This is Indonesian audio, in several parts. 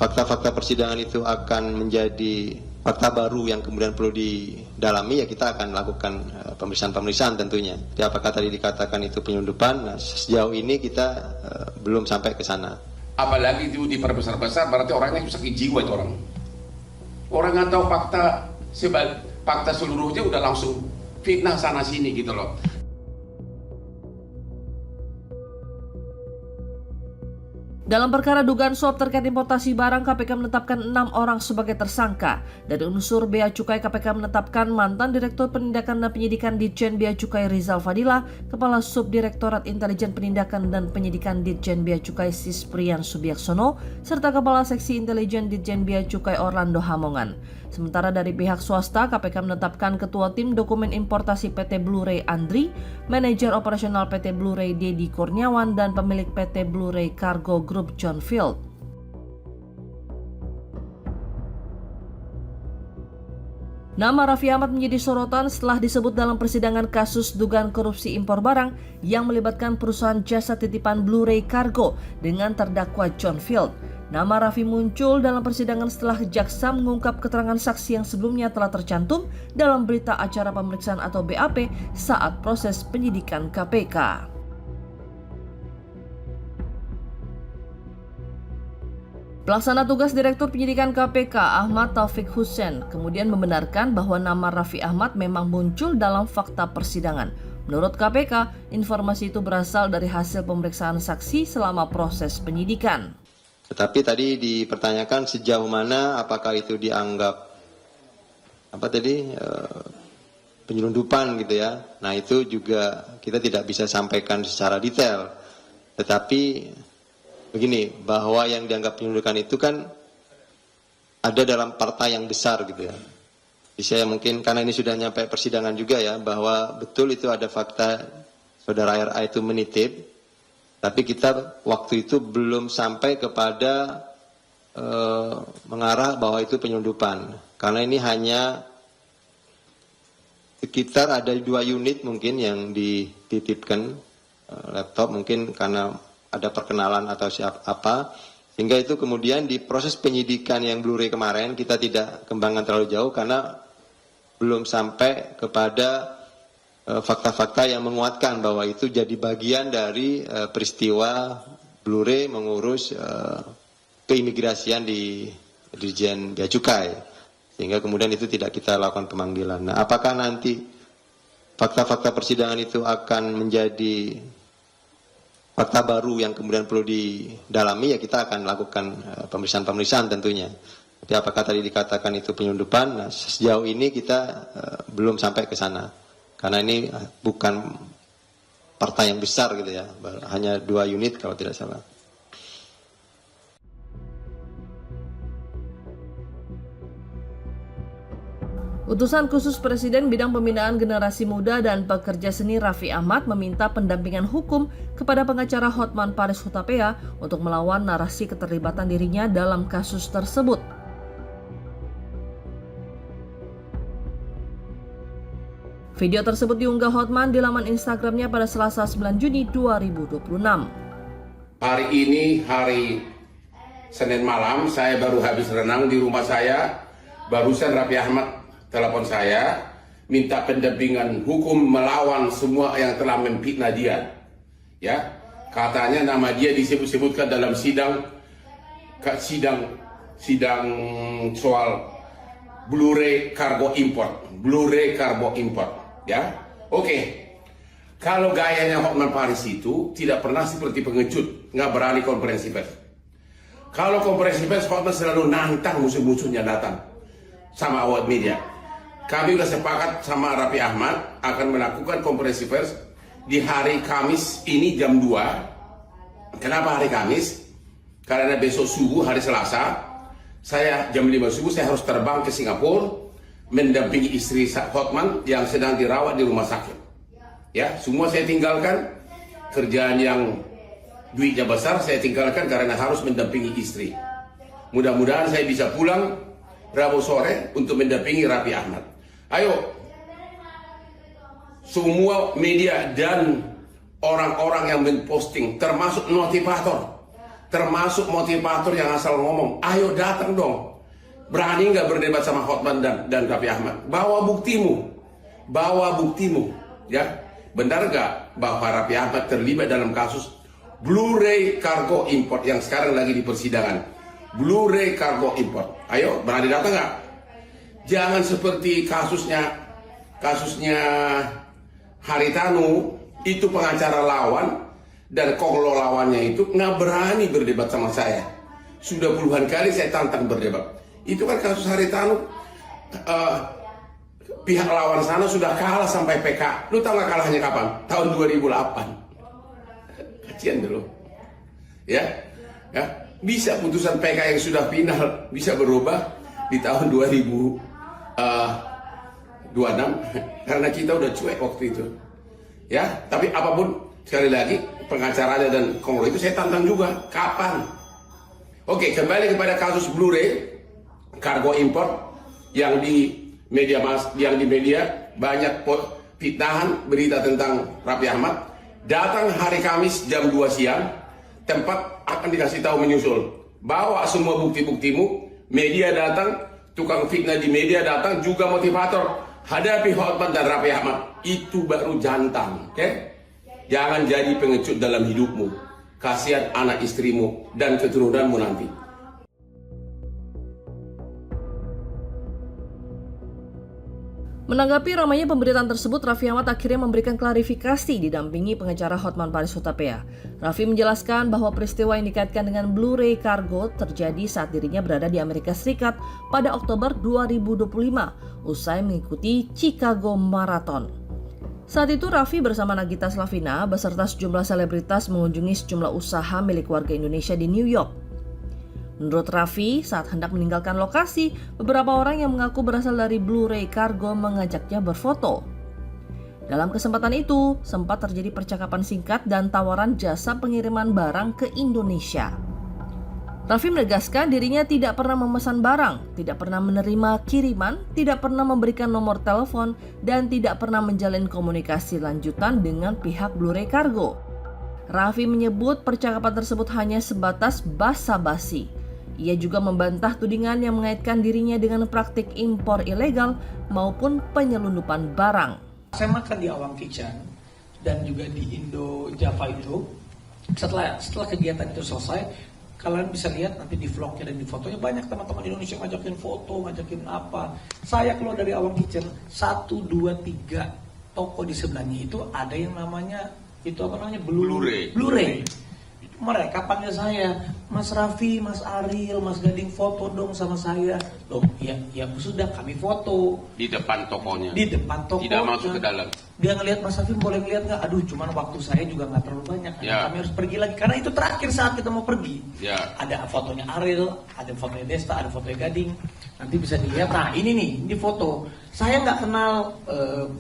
fakta-fakta persidangan itu akan menjadi fakta baru yang kemudian perlu didalami, ya kita akan lakukan pemeriksaan tentunya. Jadi apakah tadi dikatakan itu penyelundupan? Nah, sejauh ini kita belum sampai ke sana. Apalagi itu diperbesar-besar, berarti orangnya sakit jiwa itu orang. Orang nggak tahu fakta seluruhnya udah langsung fitnah sana sini gitu loh. Dalam perkara dugaan suap terkait importasi barang, KPK menetapkan 6 orang sebagai tersangka. Dari unsur Bea Cukai, KPK menetapkan mantan Direktur Penindakan dan Penyidikan Ditjen Bea Cukai Rizal Fadila, Kepala Subdirektorat Intelijen Penindakan dan Penyidikan Ditjen Bea Cukai Sisprian Subiaksono, serta Kepala Seksi Intelijen Ditjen Bea Cukai Orlando Hamongan. Sementara dari pihak swasta, KPK menetapkan Ketua Tim Dokumen Importasi PT Blu-ray Andri, Manajer Operasional PT Blu-ray Dedi Kurniawan, dan pemilik PT Blu-ray Cargo Group John Field. Nama Raffi Ahmad menjadi sorotan setelah disebut dalam persidangan kasus dugaan korupsi impor barang yang melibatkan perusahaan jasa titipan Blu-ray Cargo dengan terdakwa John Field. Nama Raffi muncul dalam persidangan setelah jaksa mengungkap keterangan saksi yang sebelumnya telah tercantum dalam berita acara pemeriksaan atau BAP saat proses penyidikan KPK. Pelaksana tugas Direktur Penyidikan KPK Ahmad Taufik Hussein kemudian membenarkan bahwa nama Raffi Ahmad memang muncul dalam fakta persidangan. Menurut KPK, informasi itu berasal dari hasil pemeriksaan saksi selama proses penyidikan. Tetapi tadi dipertanyakan sejauh mana apakah itu dianggap penyelundupan gitu ya. Nah itu juga kita tidak bisa sampaikan secara detail. Tetapi begini, bahwa yang dianggap penyelundupan itu kan ada dalam partai yang besar gitu ya. Jadi saya mungkin karena ini sudah nyampe persidangan juga ya, bahwa betul itu ada fakta saudara RA itu menitip. Tapi kita waktu itu belum sampai kepada mengarah bahwa itu penyelundupan. Karena ini hanya sekitar ada 2 unit mungkin yang dititipkan laptop, mungkin karena ada perkenalan atau siapa. Sehingga itu kemudian di proses penyidikan yang Blu-ray kemarin kita tidak kembangkan terlalu jauh karena belum sampai kepada fakta-fakta yang menguatkan bahwa itu jadi bagian dari peristiwa Blu-ray mengurus keimigrasian di Ditjen Bea Cukai, sehingga kemudian itu tidak kita lakukan pemanggilan. Nah, apakah nanti fakta-fakta persidangan itu akan menjadi fakta baru yang kemudian perlu didalami, ya kita akan lakukan pemeriksaan tentunya. Jadi apakah tadi dikatakan itu penyelundupan? Nah, sejauh ini kita belum sampai ke sana. Karena ini bukan partai yang besar gitu ya, hanya 2 unit kalau tidak salah. Utusan khusus Presiden bidang pembinaan generasi muda dan pekerja seni Raffi Ahmad meminta pendampingan hukum kepada pengacara Hotman Paris Hutapea untuk melawan narasi keterlibatan dirinya dalam kasus tersebut. Video tersebut diunggah Hotman di laman Instagramnya pada Selasa 9 Juni 2026. Hari ini hari Senin malam, saya baru habis renang di rumah saya. Barusan Raffi Ahmad telepon saya, minta pendampingan hukum melawan semua yang telah memfitnah dia. Ya, katanya nama dia disebut-sebutkan dalam sidang soal Blu-ray Cargo Import. Ya, oke. Kalau gayanya Hotman Paris itu tidak pernah seperti pengecut, nggak berani konferensi pers. Kalau konferensi pers, Hotman selalu nantang musuh-musuhnya datang sama awak media. Kami sudah sepakat sama Raffi Ahmad akan melakukan konferensi pers di hari Kamis ini jam 2. Kenapa hari Kamis? Karena besok subuh hari Selasa, saya jam 5 subuh saya harus terbang ke Singapura mendampingi istri Hotman yang sedang dirawat di rumah sakit. Ya, semua saya tinggalkan, kerjaan yang duitnya besar saya tinggalkan karena harus mendampingi istri. Mudah-mudahan saya bisa pulang Rabu sore untuk mendampingi Raffi Ahmad. Ayo, semua media dan orang-orang yang memposting, termasuk notifator, termasuk motivator yang asal ngomong, ayo datang dong. Berani nggak berdebat sama Hotman dan Raffi Ahmad? Bawa buktimu, ya. Benar nggak bahwa Raffi Ahmad terlibat dalam kasus Blu-ray kargo import yang sekarang lagi di persidangan? Blu-ray kargo import. Ayo, berani datang nggak? Jangan seperti kasusnya Haritanu, itu pengacara lawan dan konglo lawannya itu nggak berani berdebat sama saya. Sudah puluhan kali saya tantang berdebat. Itu kan kasus Haritanu, pihak lawan sana sudah kalah sampai PK. Lu tahu nggak kalahnya kapan? Tahun 2008. Kajian dulu, ya. Bisa putusan PK yang sudah final bisa berubah di tahun 2026 karena kita udah cuek waktu itu, ya. Tapi apapun, sekali lagi pengacaranya dan konglo itu saya tantang juga. Kapan? Oke, kembali kepada kasus Blu-ray kargo import yang di media banyak fitnahan berita tentang Raffi Ahmad. Datang hari Kamis jam 2 siang, tempat akan dikasih tahu menyusul. Bawa semua bukti-buktimu, media datang, tukang fitnah di media datang, juga motivator. Hadapi Hotman dan Raffi Ahmad. Itu baru jantan, oke? Jangan jadi pengecut dalam hidupmu. Kasihan anak istrimu dan keturunanmu nanti. Menanggapi ramainya pemberitaan tersebut, Raffi Ahmad akhirnya memberikan klarifikasi didampingi pengacara Hotman Paris Hutapea. Raffi menjelaskan bahwa peristiwa yang dikaitkan dengan Blu-ray kargo terjadi saat dirinya berada di Amerika Serikat pada Oktober 2025 usai mengikuti Chicago Marathon. Saat itu Raffi bersama Nagita Slavina beserta sejumlah selebritas mengunjungi sejumlah usaha milik warga Indonesia di New York. Menurut Raffi, saat hendak meninggalkan lokasi, beberapa orang yang mengaku berasal dari Blu-ray kargo mengajaknya berfoto. Dalam kesempatan itu, sempat terjadi percakapan singkat dan tawaran jasa pengiriman barang ke Indonesia. Raffi menegaskan dirinya tidak pernah memesan barang, tidak pernah menerima kiriman, tidak pernah memberikan nomor telepon, dan tidak pernah menjalin komunikasi lanjutan dengan pihak Blu-ray kargo. Raffi menyebut percakapan tersebut hanya sebatas basa-basi. Ia juga membantah tudingan yang mengaitkan dirinya dengan praktik impor ilegal maupun penyelundupan barang. Saya makan di Awang Kitchen dan juga di Indo Java itu. Setelah kegiatan itu selesai, kalian bisa lihat nanti di vlognya dan di fotonya banyak teman-teman Indonesia ngajakin foto, ngajakin apa. Saya keluar dari Awang Kitchen, 1, 2, 3 toko di sebelahnya itu ada yang namanya Blu-ray. Mereka panggil saya, Mas Raffi, Mas Ariel, Mas Gading, foto dong sama saya. Loh, ya sudah, kami foto Di depan tokonya. Tidak masuk ke dalam. Dia ngelihat, Mas Raffi boleh ngeliat nggak? Aduh, cuman waktu saya juga nggak terlalu banyak. Ya. Kami harus pergi lagi karena itu terakhir saat kita mau pergi. Ya. Ada fotonya Ariel, ada fotonya Desta, ada fotonya Gading. Nanti bisa dilihat. Nah, ini foto. Saya nggak kenal.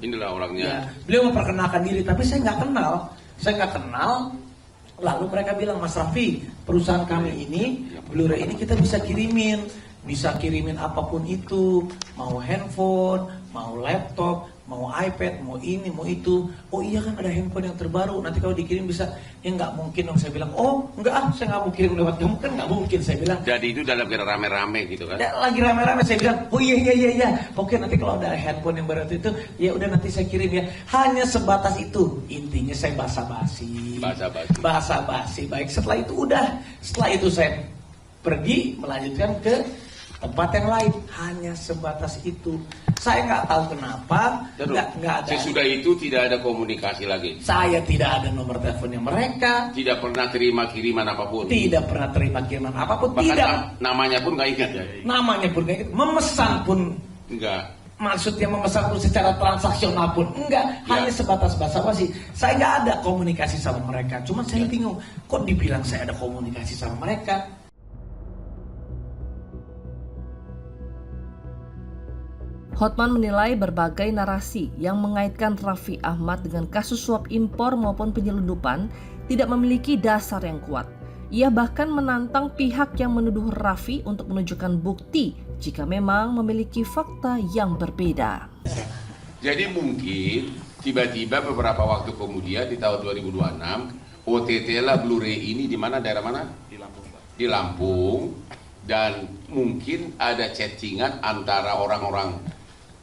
Inilah orangnya. Ya, beliau memperkenalkan diri, tapi saya nggak kenal. Lalu mereka bilang, Mas Raffi, perusahaan kami ini, Blu-ray ini kita bisa kirimin apapun itu, mau handphone, mau laptop, mau iPad, mau ini, mau itu. Oh iya kan ada handphone yang terbaru, nanti kalau dikirim bisa. Ya nggak mungkin dong, saya bilang. Oh enggak, saya nggak mau kirim lewat kamu, kan nggak mungkin, saya bilang. Jadi itu dalam kira rame-rame gitu kan? Ya, lagi rame-rame, saya bilang, oh iya. Oke, nanti kalau ada handphone yang baru itu, ya udah nanti saya kirim ya. Hanya sebatas itu. Intinya saya basa-basi. Baik, setelah itu saya pergi melanjutkan ke tempat yang lain. Hanya sebatas itu. Saya nggak tahu kenapa. Nggak ada. Sesudah itu tidak ada komunikasi lagi. Saya tidak ada nomor teleponnya mereka. Tidak pernah terima kiriman apapun. Bahkan tidak. Namanya pun nggak ingat ya. Memesan pun Enggak. Maksudnya memesan pun secara transaksional pun enggak, hanya sebatas basa-basi. Saya nggak ada komunikasi sama mereka. Cuma saya bingung, kok dibilang saya ada komunikasi sama mereka? Hotman menilai berbagai narasi yang mengaitkan Raffi Ahmad dengan kasus suap impor maupun penyelundupan tidak memiliki dasar yang kuat. Ia bahkan menantang pihak yang menuduh Raffi untuk menunjukkan bukti jika memang memiliki fakta yang berbeda. Jadi mungkin tiba-tiba beberapa waktu kemudian di tahun 2026 OTT lah Blu-ray ini di mana, daerah mana? Di Lampung. di Lampung, dan mungkin ada chattingan antara orang-orang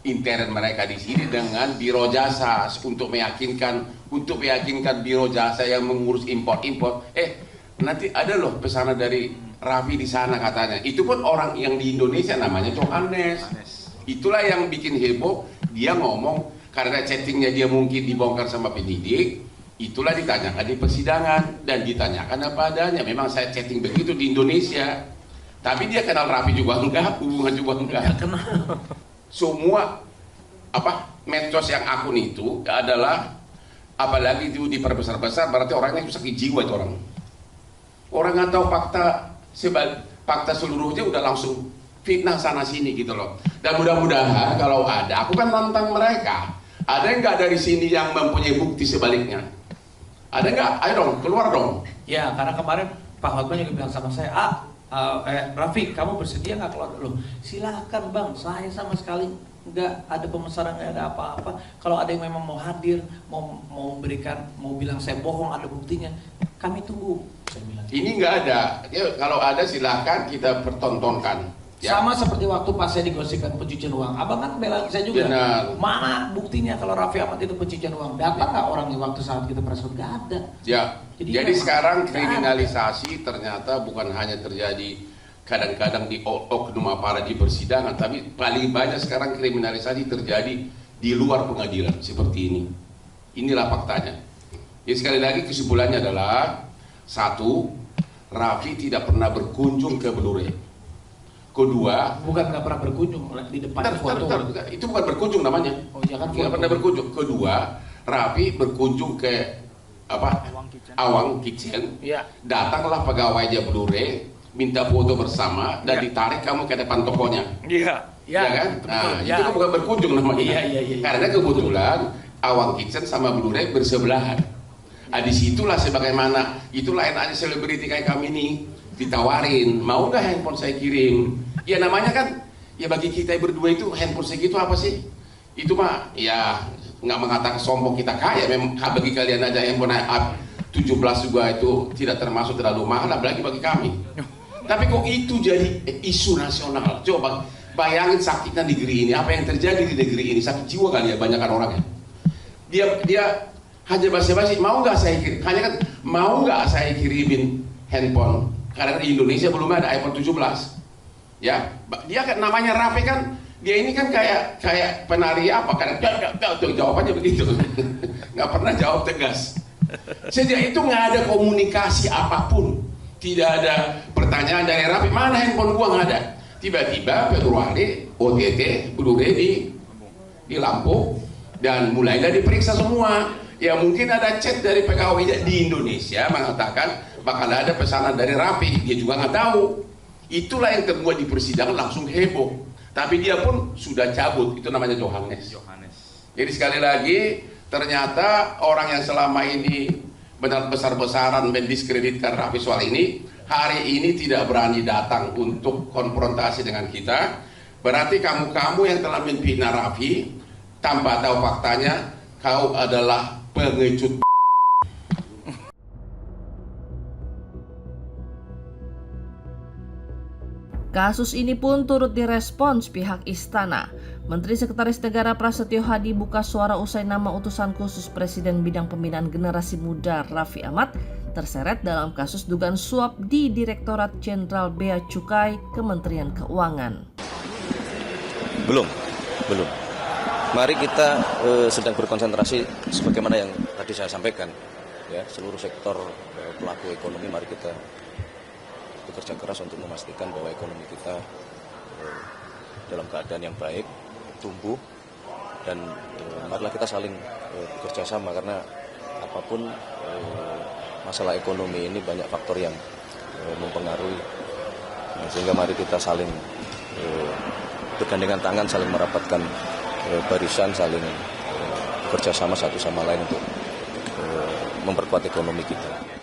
intern mereka di sini dengan biro jasa untuk meyakinkan biro jasa yang mengurus import. Nanti ada loh pesanan dari Raffi di sana katanya. Itu pun orang yang di Indonesia namanya Johannes. Itulah yang bikin heboh. Dia ngomong karena chattingnya dia mungkin dibongkar sama penyidik. Itulah ditanyakan di persidangan dan ditanyakan apa adanya. Memang saya chatting begitu di Indonesia. Tapi dia kenal Raffi juga enggak, hubungan juga enggak. Semua medsos yang akun itu adalah, apalagi itu diperbesar-besar, berarti orangnya itu sakit jiwa itu orang. Orang nggak tahu fakta seluruhnya udah langsung fitnah sana sini gitu loh. Dan mudah-mudahan kalau ada, aku kan nantang mereka. Ada nggak dari sini yang mempunyai bukti sebaliknya? Ada nggak? Ayo dong, keluar dong. Ya, karena kemarin Pak Hotman juga bilang sama saya, Raffi, kamu bersedia nggak keluar? Loh, silahkan bang, saya sama sekali nggak ada pemesanan, nggak ada apa-apa. Kalau ada yang memang mau hadir, mau bilang saya bohong, ada buktinya, kami tunggu. Saya bilang. Ini nggak ada. Ya, kalau ada silahkan kita pertontonkan. Ya. Sama seperti waktu pas saya digosipkan pencucian uang, abang kan bela saya juga. Benar. Mana buktinya kalau Raffi Ahmad itu pencucian uang? Datang nggak orangnya waktu saat kita press? Nggak ada. Ya. Jadi sekarang kriminalisasi ternyata bukan hanya terjadi kadang-kadang di oknum aparat di persidangan, tapi paling banyak sekarang kriminalisasi terjadi di luar pengadilan seperti ini. Inilah faktanya. Jadi sekali lagi kesimpulannya adalah, satu, Raffi tidak pernah berkunjung ke Blu-ray. Kedua, bukan nggak pernah berkunjung di depan foto. Itu bukan berkunjung namanya. Oh iya kan, nggak pernah berkunjung. Kedua, Raffi berkunjung ke Awang Kitchen. Ya. Datanglah pegawainya Blu-ray, minta foto bersama dan ditarik kamu ke depan tokonya. Iya. Ya kan? Nah, itu kan bukan berkunjung namanya. Iya. Karena kebetulan Awang Kitchen sama Blu-ray bersebelahan. Disitulah sebagaimana itulah enaknya selebriti kayak kami ini, ditawarin, mau nggak handphone saya kirim? Ya namanya kan, ya bagi kita berdua itu handphone segitu apa sih? Itu mah ya nggak mengatakan sombong kita kaya, memang bagi kalian aja handphone 17 juga itu tidak termasuk terlalu mahal, apalagi bagi kami. Tapi kok itu jadi isu nasional? Coba bayangin sakitnya negeri ini, apa yang terjadi di negeri ini, sakit jiwa kali ya banyak orangnya. Dia hanya basa-basi, mau nggak saya kirim? Hanya kan, mau nggak saya kirimin handphone? Karena di Indonesia belum ada iPhone 17. Ya, dia kan namanya Raffi kan, dia ini kan kayak penari apa? Karena jawabannya begitu, nggak pernah jawab tegas. Sejak itu nggak ada komunikasi apapun, tidak ada pertanyaan dari Raffi, mana handphone gua, nggak ada. Tiba-tiba Februari OTT Blu-ray di Lampung dan mulailah diperiksa semua. Ya mungkin ada chat dari pegawai di Indonesia mengatakan bakal ada pesanan dari Raffi, dia juga nggak tahu. Itulah yang terbuat di persidangan langsung heboh. Tapi dia pun sudah cabut, itu namanya Johannes. Jadi sekali lagi, ternyata orang yang selama ini benar besar-besaran mendiskreditkan Raffi soal ini, hari ini tidak berani datang untuk konfrontasi dengan kita. Berarti kamu yang telah menfitnah Raffi tanpa tahu faktanya, kau adalah pengecut. Kasus ini pun turut direspons pihak istana. Menteri Sekretaris Negara Prasetyo Hadi buka suara usai nama utusan khusus Presiden bidang pembinaan generasi muda Raffi Ahmad terseret dalam kasus dugaan suap di Direktorat Jenderal Bea Cukai Kementerian Keuangan. Belum. Mari kita sedang berkonsentrasi sebagaimana yang tadi saya sampaikan, ya, seluruh sektor pelaku ekonomi, mari kita bekerja keras untuk memastikan bahwa ekonomi kita dalam keadaan yang baik, tumbuh, dan marilah kita saling bekerja sama, karena apapun masalah ekonomi ini banyak faktor yang mempengaruhi, sehingga mari kita saling bergandengan tangan, saling merapatkan barisan, saling bekerja sama satu sama lain untuk memperkuat ekonomi kita.